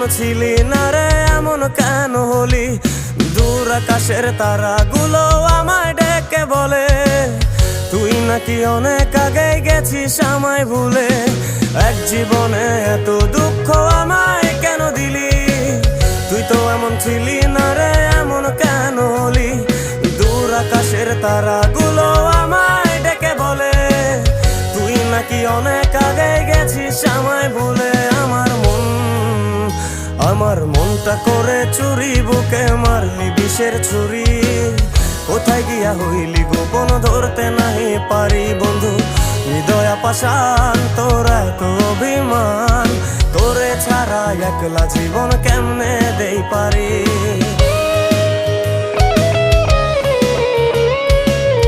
ছিলি না রে এমন কেন হলি? দূর আকাশের তারাগুলো আমায় ডেকে বলে তুই নাকি অনেক আগে গেছিস আমায় ভুলে। এক জীবনে এত দুঃখ আমায় কেন দিলি? তুই তো এমন ছিলি না রে এমন কেন হলি? দূর আকাশের তারাগুলো আমায় ডেকে বলে তুই নাকি অনেক আগে গেছিস আমায় ভুলে। আমার মনটা করে চুরি, বুকে মারলি বিষের ছুরি। কোথায় গিয়া হইলি গোপন ধরতে নাহি পারি বন্ধু। হৃদয় পাষাণ তোর এত অভিমান, তোরে ছাড়া একলা জীবন কেমনে দেই পারি।